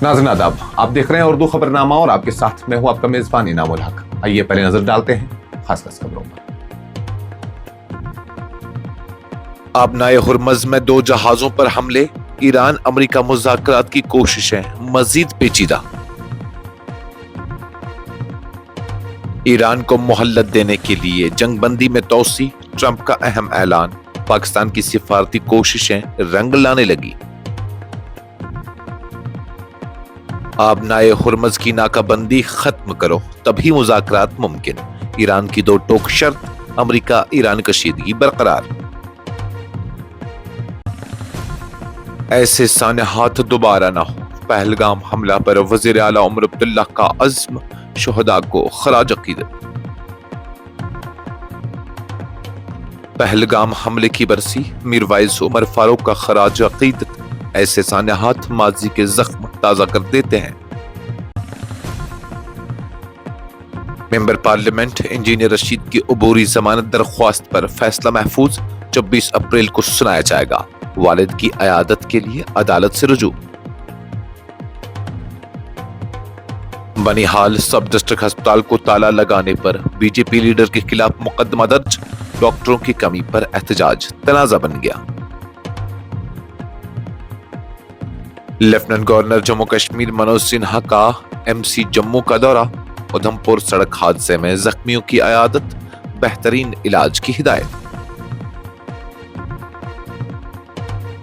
नाज़रीन आदाब, आप देख रहे हैं उर्दू खबरनामा और आपके साथ मैं हूं आपका मेजबान इनामुल हक। आइए पहले नजर डालते हैं खास खबरों पर। आबनाए हुर्मज में 2 जहाजों पर हमले, ईरान अमेरिका मुज़ाकरात की कोशिशें मजीद पेचीदा। ईरान को मोहल्लत देने के लिए जंगबंदी में तोसी, ट्रंप का अहम ऐलान। पाकिस्तान की सिफारती कोशिशें रंग लाने लगी। आबनाए हुर्मज की नाकाबंदी खत्म करो तभी मुज़ाकरात मुमकिन। ईरान की 2 टोक शर्त, अमेरिका ईरान कशीदगी बरकरार। ऐसे सानहात दोबारा ना हो, पहलगाम हमला पर वज़ीर आला उमर अब्दुल्ला का अज़्म, शुहदा को खराज अक़ीदत। पहलगाम हमले की बरसी, मीर वाइस उमर फारूक का खराज अक़ीदत। ऐसे सानहात माजी के जख्म ताज़ा कर देते हैं। मेंबर पार्लियामेंट इंजीनियर रशीद की अबूरी जमानत दरख्वास्त पर फैसला महफूज, 24 अप्रैल को सुनाया जाएगा। वालिद की अयादत के लिए अदालत से रुजू। बनिहाल सब डिस्ट्रिक्ट अस्पताल को ताला लगाने पर बीजेपी लीडर के खिलाफ मुकदमा दर्ज, डॉक्टरों की कमी पर एहतजाज तनाजा बन गया। लेफ्टिनेंट गवर्नर जम्मू कश्मीर मनोज सिन्हा का एमसी जम्मू का दौरा, उधमपुर सड़क हादसे में जख्मियों की अयादत, बेहतरीन इलाज की हिदायत।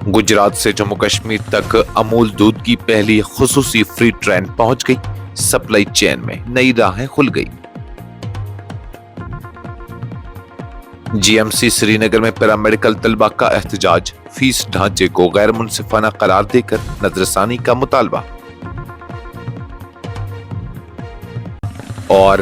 गुजरात से जम्मू कश्मीर तक अमूल दूध की पहली खुसूसी फ्री ट्रेन पहुंच गई, सप्लाई चेन में नई राहें खुल गई। जीएमसी श्रीनगर में पैरामेडिकल तलबा का एहतजाज, फीस ढांचे को गैर मुनसिफाना करार देकर नजरसानी का मुतालबा। और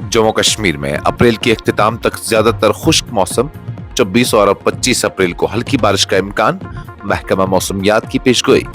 जम्मू कश्मीर में अप्रैल के इख्तिताम तक ज्यादातर खुश्क मौसम, 24 और 25 अप्रैल को हल्की बारिश का इम्कान, महकमा मौसमियात की पेशगोई।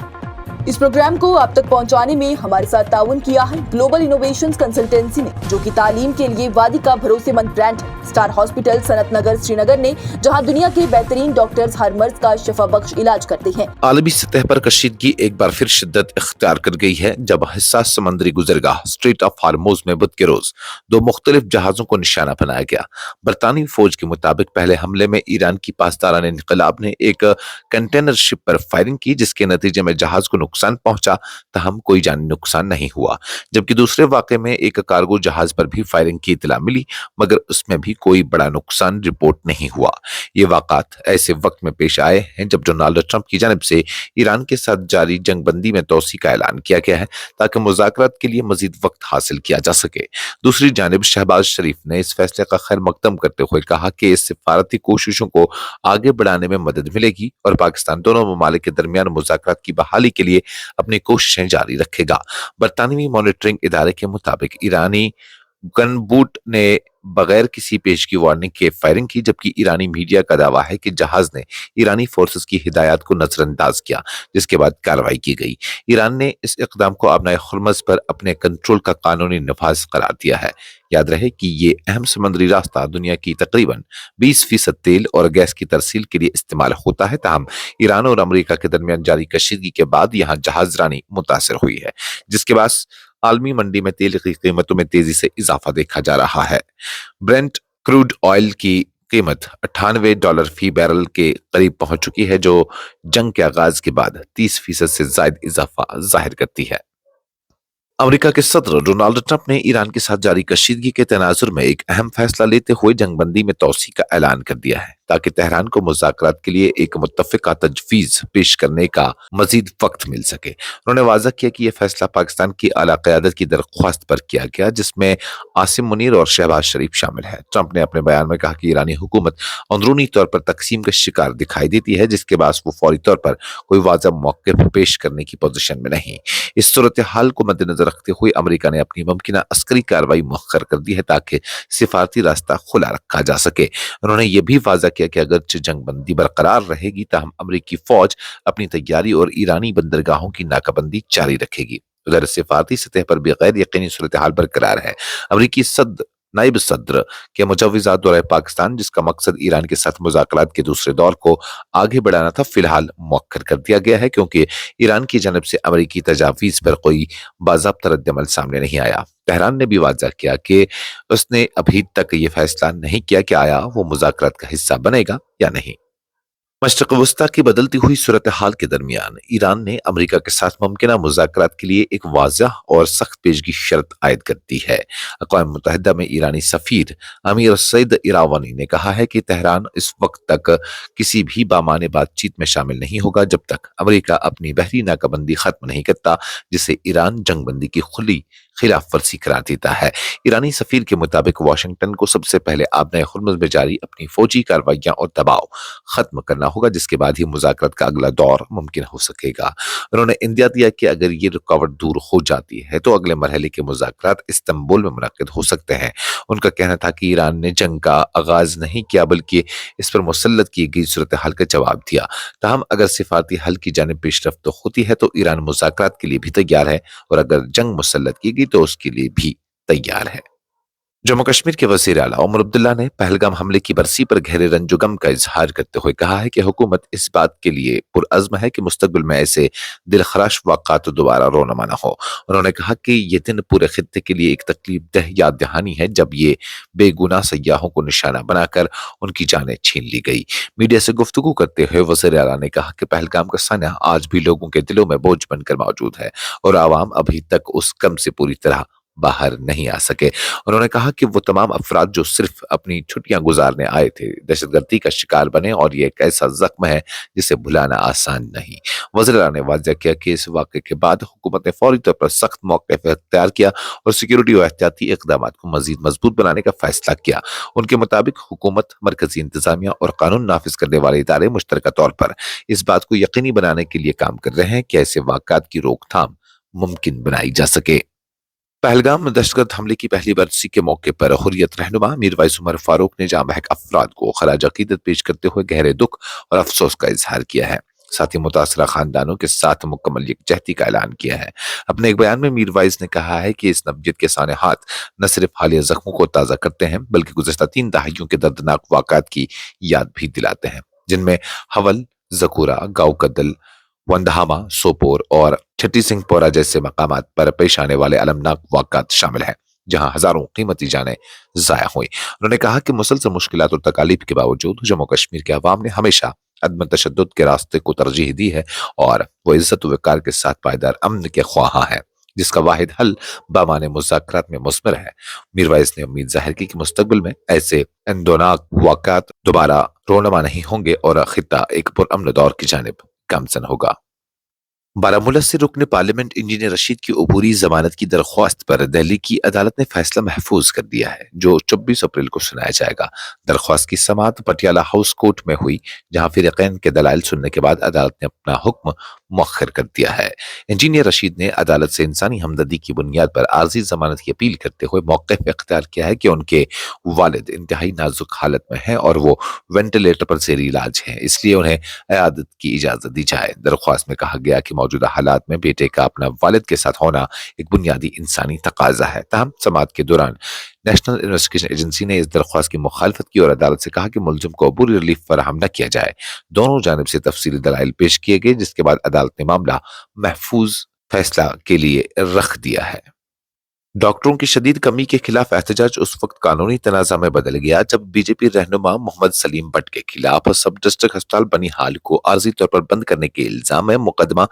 इस प्रोग्राम को आप तक पहुंचाने में हमारे साथ ताउन किया है ग्लोबल इनोवेशंस कंसल्टेंसी ने, जो कि तालीम के लिए वादी का भरोसेमंद ब्रांड है। स्टार हॉस्पिटल सनत नगर श्रीनगर ने, जहां दुनिया के बेहतरीन डॉक्टर्स हर मर्ज का शफा बख्श इलाज करते हैं। आलमी सतह पर कशीदगी एक बार फिर शिद्दत इख्तियार कर गई है, जब हिस्सास समंदरी गुजरगाह स्ट्रेट ऑफ हार्मोज में बुध के रोज 2 मुख्तलिफ जहाजों को निशाना बनाया गया। बरतानवी फौज के मुताबिक पहले हमले में ईरान की पासदारान इनकलाब ने एक कंटेनर शिप पर फायरिंग की, जिसके नतीजे में जहाज को नुकसान पहुंचा, तहम कोई जानी नुकसान नहीं हुआ। जबकि दूसरे वाक़े में एक कार्गो जहाज पर भी फायरिंग की इतला मिली, मगर उसमें भी कोई बड़ा नुकसान रिपोर्ट नहीं हुआ। ये वाक़ात ऐसे वक्त में पेश आए हैं जब डोनाल्ड ट्रंप की जानिब से ईरान के साथ जारी जंगबंदी में तोसी का ऐलान किया गया है, ताकि मुज़ाकरात के लिए मजीद वक्त हासिल किया जा सके। दूसरी जानिब शहबाज शरीफ ने इस फैसले का खैर मकदम करते हुए कहा कि इस सिफारती कोशिशों को आगे बढ़ाने में मदद मिलेगी और पाकिस्तान दोनों ममालिक के दरमियान मुज़ाकरात की बहाली के लिए अपनी कोशिशें जारी रखेगा। बरतानवी मॉनिटरिंग इदारे के मुताबिक ईरानी गनबूट ने बगैर किसी पेशगी वार्निंग के फायरिंग की, जबकि ईरानी मीडिया का दावा है कि जहाज ने ईरानी फोर्सेस की हिदायत को नजरअंदाज किया, जिसके बाद कार्रवाई की गई। ईरान ने इस इक़दाम को आबनाए हुर्मज पर अपने कंट्रोल का कानूनी नफाज करार दिया है। याद रहे कि ये अहम समुद्री रास्ता दुनिया की तकरीबन 20% तेल और गैस की तरसील के लिए इस्तेमाल होता है। ताहम ईरान और अमेरिका के दरमियान जारी कशीदगी के बाद यहाँ जहाजरानी मुतासर हुई है, जिसके बाद आलमी मंडी में तेल की कीमतों में तेजी से इजाफा देखा जा रहा है। ब्रेंट क्रूड ऑयल की कीमत $98 फी बैरल के करीब पहुंच चुकी है, जो जंग के आगाज के बाद 30% से ज्यादा इजाफा जाहिर करती है। अमेरिका के सदर डोनाल्ड ट्रंप ने ईरान के साथ जारी कशीदगी के तनाजुर में एक अहम फैसला लेते हुए जंगबंदी में तोसी का ऐलान कर दिया है, ताकि तेहरान को मुज़ाकरात के लिए एक मुत्तफ़िका तजवीज़ पेश करने का मजीद वक्त मिल सके। उन्होंने वाज़ह किया कि यह फैसला पाकिस्तान की आला क़यादत की दरख्वास्त पर किया गया, जिसमें आसिम मुनीर और शहबाज शरीफ शामिल है। ट्रंप ने अपने बयान में कहा कि ईरानी हुकूमत अंदरूनी तौर पर तकसीम का शिकार दिखाई देती है, जिसके बाद वो फौरी तौर पर कोई वाज़ह मौक़िफ़ पेश करने की पोजीशन में नहीं। इस सूरत हाल को मद्देनजर रखते हुए अमेरिका ने अपनी मुमकिना अस्करी कार्रवाई मुअख्खर कर दी है, ताकि सिफारती रास्ता खुला रखा जा सके। उन्होंने ये भी वाज़ह किया कि अगरचे जंगबंदी बरकरार रहेगी, ताहम अमेरिकी फौज अपनी तैयारी और ईरानी बंदरगाहों की नाकाबंदी जारी रखेगी। गैर सिफारती सतह पर भी गैर यकीनी सूरत हाल बरकरार है। अमेरिकी सदर नायब सदर के मुजव्वज़ात दौरे पाकिस्तान, जिसका मकसद ईरान के साथ मुज़ाकरात के दूसरे दौर को आगे बढ़ाना था, फिलहाल मौखर कर दिया गया है क्योंकि ईरान की जानब से अमरीकी तजावीज़ पर कोई बाज़ाब्ता रद्द-अमल सामने नहीं आया। तेहरान ने भी वाज़ह किया कि उसने अभी तक ये फैसला नहीं किया कि आया वो मुज़ाकरात का हिस्सा बनेगा या नहीं। मशरिक़ वस्ता की बदलती हुई सूरत हाल के दरमियान ईरान ने अमेरिका के साथ मुमकिन मुज़ाकरात के लिए एक वाज़ह और सख्त पेशगी शर्त आयद कर दी है। अक़वाम मुत्तहिदा में ईरानी सफ़ीर अमीर सईद इरावानी ने कहा है कि तेहरान इस वक्त तक किसी भी बामाने बातचीत में शामिल नहीं होगा जब तक अमेरिका अपनी बहरी नाकाबंदी ख़त्म नहीं करता, जिसे ईरान जंगबंदी की खुली खिलाफ वर्जी करार देता है। ईरानी सफ़ीर के मुताबिक वाशिंगटन को सबसे पहले आबनाए हुर्मुज़ में जारी अपनी फौजी कार्रवाइयां और दबाव खत्म करना होगा, जिसके बाद ही मुज़ाकरात का अगला दौर मुमकिन हो सकेगा। उन्होंने इंदिया दिया कि अगर ये रुकावट दूर हो जाती है तो अगले मरहले के मुज़ाकरात इस्तांबुल में मुनक्किद हो सकते हैं। उनका कहना था कि ईरान ने जंग का आगाज नहीं किया बल्कि इस पर मुसल्लत की गई सूरत हाल का जवाब दिया। ताहम अगर सिफारती हल की जानिब पेशरफ्त होती है तो ईरान मुज़ाकरात के लिए भी तैयार है और अगर जंग मुसल्लत की गई तो उसके लिए भी तैयार है। जम्मू कश्मीर के वज़ीर आला उमर अब्दुल्ला ने पहलगाम हमले की बरसी पर गहरे रंजो गम का इजहार करते हुए कहा है कि हुकूमत इस बात के लिए पुरअज़्म है कि मुस्तकबिल में ऐसे दिलखराश वाक़ात दोबारा रोनमा न हो। उन्होंने कहा कि ये दिन पूरे खित्ते के लिए एक तकलीफ दह याद दहानी है जब ये बेगुनाह सयाहों को निशाना बनाकर उनकी जानें छीन ली गई। मीडिया से गुफ्तगू करते हुए वज़ीर आला ने कहा कि पहलगाम का सान्या आज भी लोगों के दिलों में बोझ बनकर मौजूद है और आवाम अभी तक उस गम से पूरी तरह बाहर नहीं आ सके। उन्होंने कहा कि वो तमाम अफराद जो सिर्फ अपनी छुट्टियां गुजारने आए थे दहशतगर्दी का शिकार बने और ये एक ऐसा जख्म है जिसे भुलाना आसान नहीं। वज़ीर ने वाज़ह किया कि इस वाक़े के बाद हुकूमत ने फौरी तौर पर सख्त मौक़िफ़ इख्तियार किया और सिक्योरिटी और एहतियाती इक़दामात को मज़ीद मजबूत बनाने का फैसला किया। उनके मुताबिक हुकूमत, मरकज़ी इंतज़ामिया और कानून नाफिज करने वाले इदारे मुश्तरका तौर पर इस बात को यकीनी बनाने के लिए काम कर रहे हैं कि ऐसे वाक़ात की रोकथाम मुमकिन बनाई जा सके। पहलगाम में दहशतगर्द हमले की पहली बरसी के मौके पर हुर्रियत रहनुमा मीरवाइस उमर फारूक ने जाँ बहक अफराद को खराज अकीदत पेश करते हुए गहरे दुख और अफसोस का इजहार किया है। साथ ही मुतासरा खानदानों के साथ मुकम्मल यकजहती का ऐलान किया है। अपने एक बयान में मीरवाइस ने कहा है कि इस नब्जियत के सानहात न सिर्फ हालिया जख्मों को ताज़ा करते हैं बल्कि गुज़श्ता 3 दहाइयों के दर्दनाक वाक़ात की याद भी दिलाते हैं, जिनमें हवल, ज़कूरा, गाँव कदल, वंदहामा, सोपोर और छठी सिंहपोरा जैसे मकामात पर पेश आने वाले अलमनाक वाक़ात शामिल हैं, जहां हजारों कीमती जानें ज़ाया हुई। उन्होंने कहा कि मुसलसल मुश्किलात और तकालीफ के बावजूद जम्मू कश्मीर के अवाम ने हमेशा अदम तशद्दुद के रास्ते को तरजीह दी है और वो इज्जत व वक़ार के साथ पायदार अमन के ख्वाहां है, जिसका वाहिद हल बामाने मुज़ाकरात में मुस्मर है। मीरवाइस ने उम्मीद जाहिर की कि मुस्तकबिल में ऐसे अंदोनाक वाक़ात दोबारा रोनमा नहीं होंगे और खित्ता एक पुरअमन दौर की जानिब गामज़न होगा। बारामूला से रुकने पार्लियामेंट इंजीनियर रशीद की अबूरी जमानत की दरख्वास्त पर दिल्ली की अदालत ने फैसला महफूज कर दिया है, जो 24 अप्रैल को सुनाया जाएगा। दरख्वास्त की समाअत पटियाला हाउस कोर्ट में हुई, जहां फिरीक़ैन के दलाइल सुनने के बाद अदालत ने अपना हुक्म मुअख्खर कर दिया है। इंजीनियर रशीद ने अदालत से इंसानी हमदर्दी की बुनियाद पर आर्जी जमानत की अपील करते हुए मौक़िफ़ इख्तियार किया है कि उनके वालिद इंतहाई नाजुक हालत में हैं और वो वेंटिलेटर पर ज़ेरी इलाज हैं, इसलिए उन्हें इयादत की इजाज़त दी जाए। दरख्वास्त में कहा गया कि मौजूदा हालात में बेटे का अपना वालिद के साथ होना एक बुनियादी इंसानी तकाजा है। ताहम समाअत के दौरान नेशनल इन्वेस्टिगेशन एजेंसी ने इस दरख्वास्त की मुखालफत की और अदालत से कहा कि मुलजिम को अबूरी रिलीफ फराहम न किया जाए। दोनों जानिब से तफसीली दलाइल पेश किए गए, जिसके बाद अदालत ने मामला महफूज फैसला के लिए रख दिया है। डॉक्टरों की शदीद कमी के खिलाफ एहतजाज उस वक्त कानूनी तनाज़ा में बदल गया जब बीजेपी रहनुमा मोहम्मद सलीम भट्ट के खिलाफ सब डिस्ट्रिक्ट अस्पताल बनिहाल को आर्जी तौर पर बंद करने के इल्जाम में मुकदमा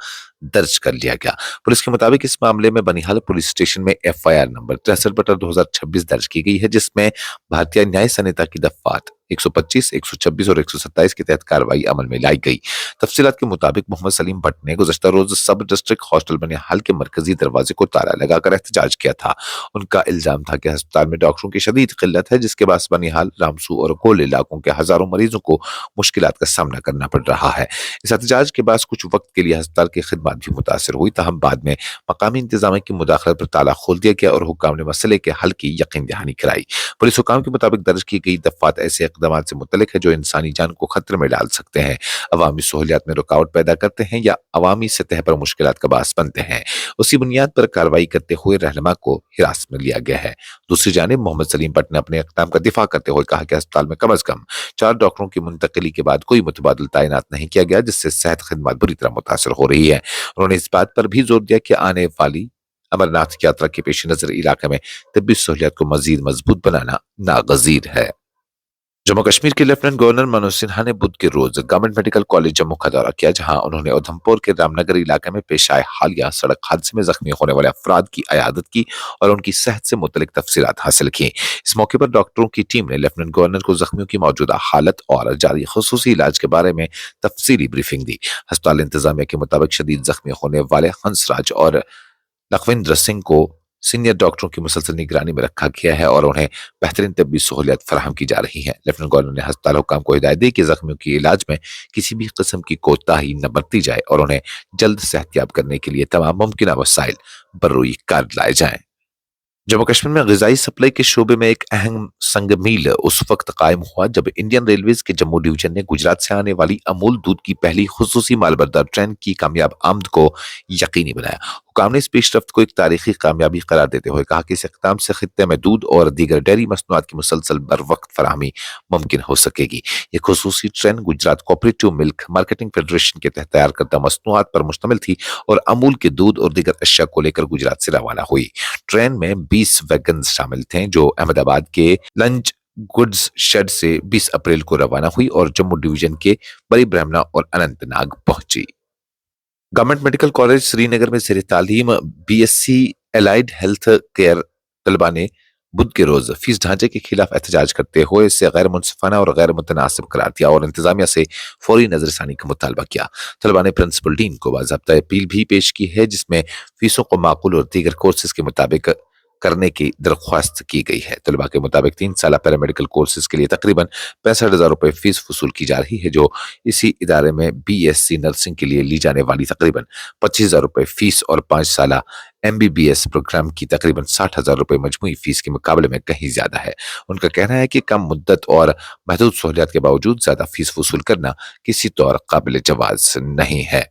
दर्ज कर लिया गया। पुलिस के मुताबिक इस मामले में बनिहाल पुलिस स्टेशन में FIR नंबर 63/2026 दर्ज की गई है, जिसमें भारतीय न्याय संहिता की दफात 125, 126 और 127 के तहत कार्रवाई अमल में लाई गई। तफसीलात के मुताबिक मोहम्मद सलीम भट्ट ने गुज़श्ता रोज सब डिस्ट्रिक्ट हॉस्टल बनिहाल के मरकजी दरवाजे को ताला लगाकर एहतजाज किया था। उनका इल्जाम था कि अस्पताल में डॉक्टरों की शदीद किल्लत है, जिसके बाद बनिहाल, रामसू और गोल इलाकों के हजारों मरीजों को मुश्किलात का सामना करना पड़ रहा है। इस एहतजाज के बाद कुछ वक्त के लिए अस्पताल की खिदमत भी मुतासर हुई, ताहम बाद में मकामी इंतजामिया की मुदाखलत पर ताला खोल दिया गया और हुक्काम ने मसले के हल की यकीन दहानी कराई। पुलिस हुक्काम के मुताबिक दर्ज की गई दफात ऐसे इकदाम से मुतल्लिक है जो इंसानी जान को खतरे में डाल सकते हैं, अवामी सहूलियात में रुकावट पैदा करते हैं या अवामी सतह पर मुश्किलात का बास बनते हैं। उसी बुनियाद पर कार्रवाई करते हुए रहनुमा को हिरासत में लिया गया है। दूसरी जानिब मोहम्मद सलीम भट्ट ने अपने इक़दाम का दिफा करते हुए कहा कि अस्पताल में कम अज कम 4 डॉक्टरों की मुंतकिली के बाद कोई मुतबादिल तैनात नहीं किया गया, जिससे सेहत खिदमत बुरी तरह मुतासर हो रही है। उन्होंने इस बात पर भी जोर दिया कि आने वाली अमरनाथ यात्रा के पेश नजर इलाके में तिब्बी सहूलियात को मजीद मजबूत बनाना नागजीर है। जम्मू कश्मीर के लेफ्टिनेंट गवर्नर मनोज सिन्हा ने बुध के रोज गवर्नमेंट मेडिकल कॉलेज जम्मू का दौरा किया, जहां उन्होंने उधमपुर के रामनगर इलाके में पेश आए हालिया सड़क हादसे में जख्मी होने वाले अफराद की अयादत की और उनकी सेहत से मुतल्लिक तफसीलात हासिल की। इस मौके पर डॉक्टरों की टीम ने लेफ्टिनेंट गवर्नर को जख्मियों की मौजूदा हालत और जारी खुसूसी इलाज के बारे में तफसीली ब्रीफिंग दी। अस्पताल इंतजामिया के मुताबिक शदीद जख्मी होने वाले हंसराज और लखविंद्र सिंह को सीनियर डॉक्टरों की मुसलसल निगरानी में रखा गया है और उन्हें बेहतरीन तबी सहूलियत फराहम की जा रही है। लेफ्टिनेंट गवर्नर ने अस्पताल हुक्काम को हिदायत दी कि जख्मियों की इलाज में किसी भी किस्म की कोताही न बरती जाए और उन्हें जल्द सेहतयाब करने के लिए तमाम मुमकिन वसाइल बर्रुई कार लाए जाएं। जम्मू कश्मीर में ग़िज़ाई सप्लाई के शोबे में एक अहम संग मील उस वक्त कायम हुआ जब इंडियन रेलवेज के जम्मू डिवीजन ने गुजरात से आने वाली अमूल दूध की पहली खुसूसी मालबरदार ट्रेन की कामयाब आमद को यकीनी बनाया। हुकाम ने इस पेशरफ्त को एक तारीखी कामयाबी करार देते हुए कहा कि इस इक़दाम से खित्ते में दूध और दीगर डेयरी मसनूआत की मुसलसल बर वक्त फराहमी मुमकिन हो सकेगी। ये खुसूसी train Gujarat cooperative milk marketing federation के तहत तैयार करदा मसनूआत पर मुश्तमिल थी और अमूल के दूध और दीगर अशिया को लेकर गुजरात से रवाना हुई। ट्रेन में 20 वैगन शामिल थे जो अहमदाबाद के लंच गुड्स शेड से 20 अप्रैल को रवाना हुई और जम्मू डिवीजन के बड़ी ब्रह्मणा और अनंतनाग पहुंची। गवर्नमेंट मेडिकल कॉलेज श्रीनगर में ज़ेर तालीम BSc एलाइड हेल्थ केयर तलबा ने बुध के रोज फीस ढांचे के खिलाफ एहतजाज करते हुए इसे गैर मुनसिफाना और गैर मुतनासिब करार दिया और इंतजामिया से फौरी नजरसानी का मुतालबा किया। तलबा ने प्रिंसिपल डीन को बाज़ाब्ता अपील भी पेश की है, जिसमें फीसों को माकूल और दीगर कोर्सेज के मुताबिक करने की दरख्वास्त की गई है। तलबा के मुताबिक 3 साल पैरामेडिकल कोर्सेज के लिए तकरीबन 65,000 रुपए फीस वसूल की जा रही है, जो इसी इदारे में BSc नर्सिंग के लिए ली जाने वाली तकरीबन 25,000 रुपए फीस और 5 साल MBBS प्रोग्राम की तकरीबन 60,000 रुपए मजमूई फीस के मुकाबले में कहीं ज्यादा है। उनका कहना है कि कम मुद्दत और महदूद सहूलियात के बावजूद ज्यादा फीस वसूल करना किसी तौर काबिल जवाज नहीं है।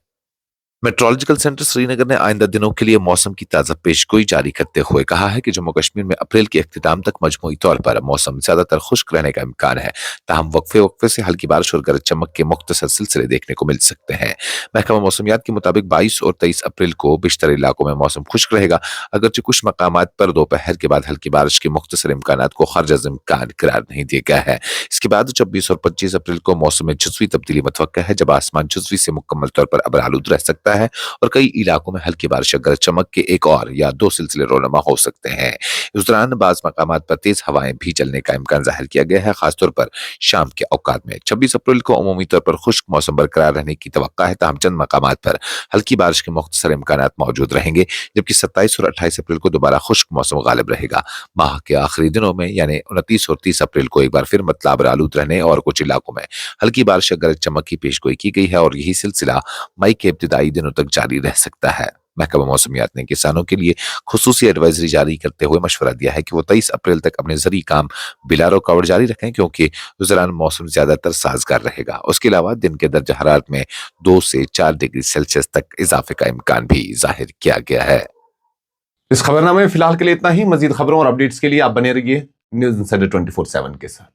मेट्रोलॉजिकल सेंटर श्रीनगर ने आइंदा दिनों के लिए मौसम की ताज़ा पेशगोई जारी करते हुए कहा है कि जम्मू कश्मीर में अप्रैल के इख्तिताम तक मजमूई तौर पर मौसम ज्यादातर खुश्क रहने का इम्कान है, ताहम वक्फे वक्फे से हल्की बारिश और गरज चमक के मुख्तसर सिलसिले देखने को मिल सकते हैं। महकमा मौसमियात के मुताबिक 22 और 23 अप्रैल को बेशतर इलाकों में मौसम खुश्क रहेगा, अगरचे कुछ मकामात पर दोपहर के बाद हल्की बारिश के मुख्तसर इम्कानात को खर्ज अज़ इम्कान करार नहीं दिया गया है। इसके बाद 24 और 25 अप्रैल को मौसम में जुज़वी तब्दीली मुतवक्का है, जब आसमान जुज़वी से मुकम्मल तौर पर अबरालूद रह सकता है और कई इलाकों में हल्की बारिश गरज चमक के एक और या 2 सिलसिले रोनमा हो सकते हैं। इस दौरान बाज़ मकामात पर तेज हवाएं भी चलने का इम्कान जाहिर किया गया है, खासतौर पर शाम के औकात में। 26 अप्रैल को अमूमी तौर पर खुश्क मौसम बरकरार रहने की तवक्का है, ताहम चंद मकामात पर हल्की बारिश के मुख्तसर इम्कानात मौजूद रहेंगे, जबकि 27 और 28 अप्रैल को दोबारा खुश्क मौसम गालिब रहेगा। माह के आखिरी दिनों में यानी 29 और 30 अप्रैल को एक बार फिर मतलब अबरालूद रहने और कुछ इलाकों में हल्की बारिश गरज चमक की पेशगोई की गई है और यही सिलसिला मई के इब्तिदाई दिनों तक जारी रह सकता है। महकमा मौसमियात ने किसानों के लिए खुसूसी एडवाइजरी जारी करते हुए मशवरा दिया है कि वो 23 अप्रैल तक अपने ज़रूरी काम बिला रुकावट जारी रखें, क्योंकि उस दौरान मौसम ज्यादातर साजगार रहेगा। उसके अलावा दिन के दर्जा हरारत में 2 से 4 डिग्री सेल्सियस तक इजाफे का इम्कान भी जाहिर किया गया है। इस खबरनामे में फिलहाल के लिए इतना ही। मजीद खबरों और अपडेट्स के लिए आप बने रहिए न्यूज़ इंसाइडर 24/7 के साथ।